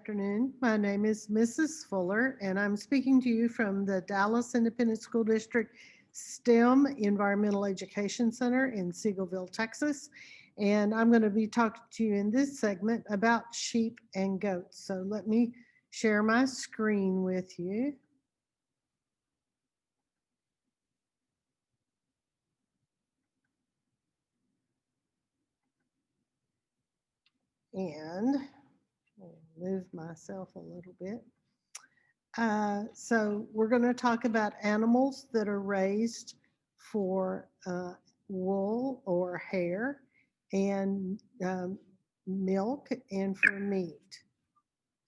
afternoon. My name is Mrs. Fuller, and I'm speaking to you from the Dallas Independent School District STEM Environmental Education Center in Seagoville, Texas. And I'm going to be talking to you in this segment about sheep and goats. So let me share my screen with you. And I'll move myself a little bit. So we're going to talk about animals that are raised for wool or hair and milk and for meat.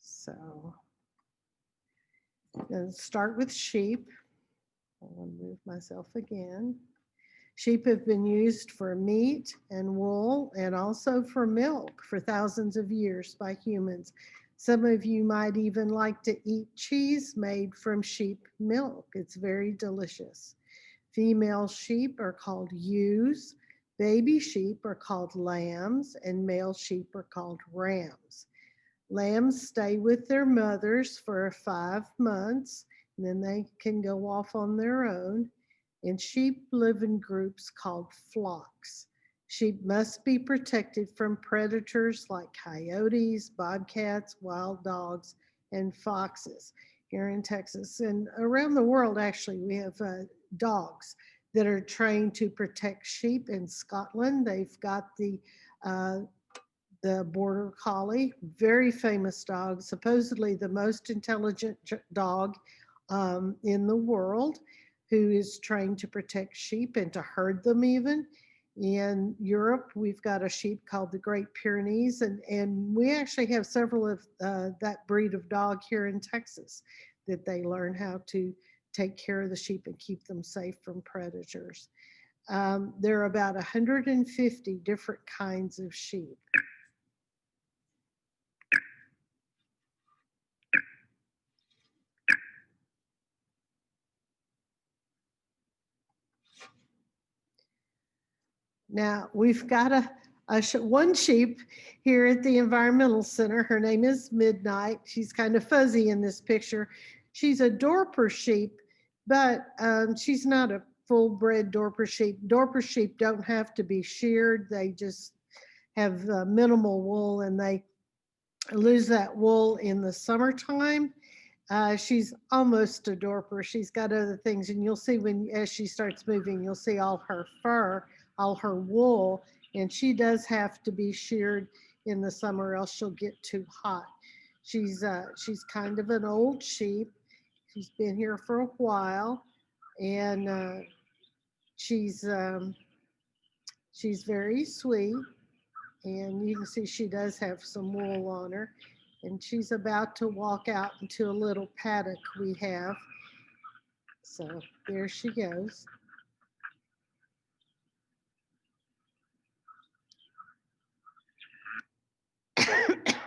So let's start with sheep. I want to move myself again. Sheep have been used for meat and wool and also for milk for thousands of years by humans. Some of you might even like to eat cheese made from sheep milk. It's very delicious. Female sheep are called ewes, baby sheep are called lambs, and male sheep are called rams. Lambs stay with their mothers for 5 months, and then they can go off on their own. And sheep live in groups called flocks. Sheep must be protected from predators like coyotes, bobcats, wild dogs, and foxes here in Texas. And around the world, actually, we have dogs that are trained to protect sheep. In Scotland, they've got the border collie, very famous dog, supposedly the most intelligent dog in the world, who is trained to protect sheep and to herd them even. In Europe, we've got a sheep called the Great Pyrenees, and we actually have several of that breed of dog here in Texas that they learn how to take care of the sheep and keep them safe from predators. There are about 150 different kinds of sheep. Now, we've got one sheep here at the Environmental Center. Her name is Midnight. She's kind of fuzzy in this picture. She's a Dorper sheep, but she's not a full-bred Dorper sheep. Dorper sheep don't have to be sheared. They just have minimal wool, and they lose that wool in the summertime. She's almost a Dorper. She's got other things, and you'll see as she starts moving, you'll see all her fur, all her wool, and she does have to be sheared in the summer, else she'll get too hot. She's kind of an old sheep. She's been here for a while, and she's very sweet, and you can see she does have some wool on her. And she's about to walk out into a little paddock we have. So there she goes.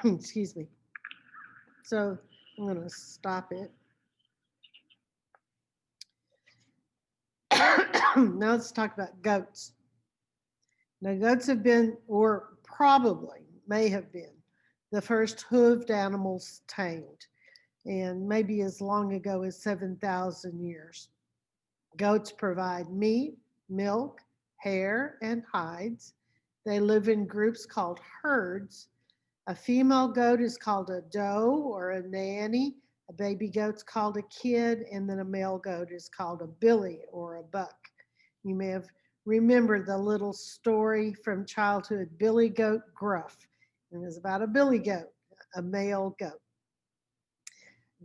Excuse me. So I'm going to stop it. Now let's talk about goats. Now, goats have been, or probably may have been, the first hooved animals tamed, and maybe as long ago as 7,000 years. Goats provide meat, milk, hair, and hides. They live in groups called herds. A female goat is called a doe or a nanny. A baby goat's called a kid, and then a male goat is called a billy or a buck. You may have remembered the little story from childhood, Billy Goat Gruff. And it was about a billy goat, a male goat.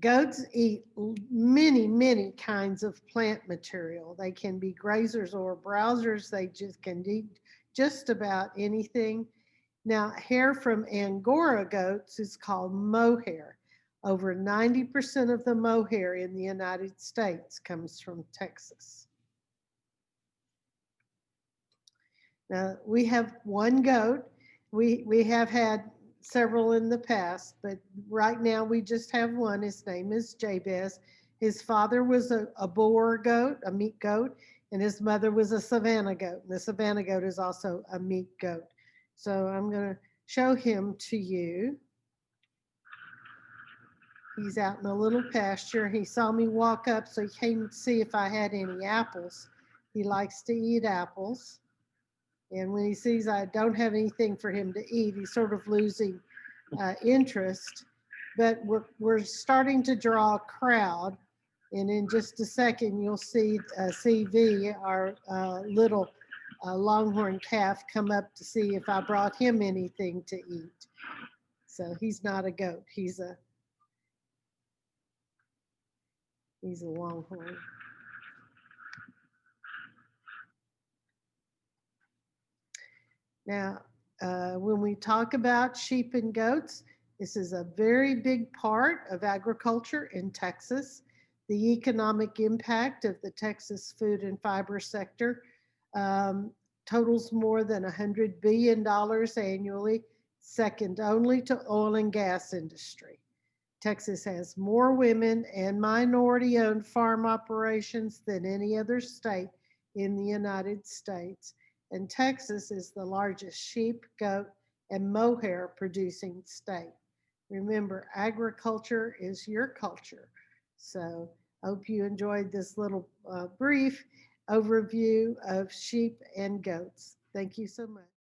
Goats eat many, many kinds of plant material. They can be grazers or browsers. They just can eat just about anything. Now, hair from Angora goats is called mohair. Over 90% of the mohair in the United States comes from Texas. Now, we have one goat. We have had several in the past, but right now we just have one. His name is Jabez. His father was a Boer goat, a meat goat, and his mother was a Savannah goat. And the Savannah goat is also a meat goat. So I'm going to show him to you. He's out in a little pasture. He saw me walk up, so he came to see if I had any apples. He likes to eat apples. And when he sees I don't have anything for him to eat, he's sort of losing interest. But we're starting to draw a crowd. And in just a second, you'll see CV, our little longhorn calf, come up to see if I brought him anything to eat. So he's not a goat. He's a longhorn. Now, when we talk about sheep and goats, this is a very big part of agriculture in Texas. The economic impact of the Texas food and fiber sector um, totals more than $100 billion annually, second only to oil and gas industry. Texas has more women and minority-owned farm operations than any other state in the United States. And Texas is the largest sheep, goat, and mohair producing state. Remember, agriculture is your culture. So I hope you enjoyed this little brief overview of sheep and goats. Thank you so much.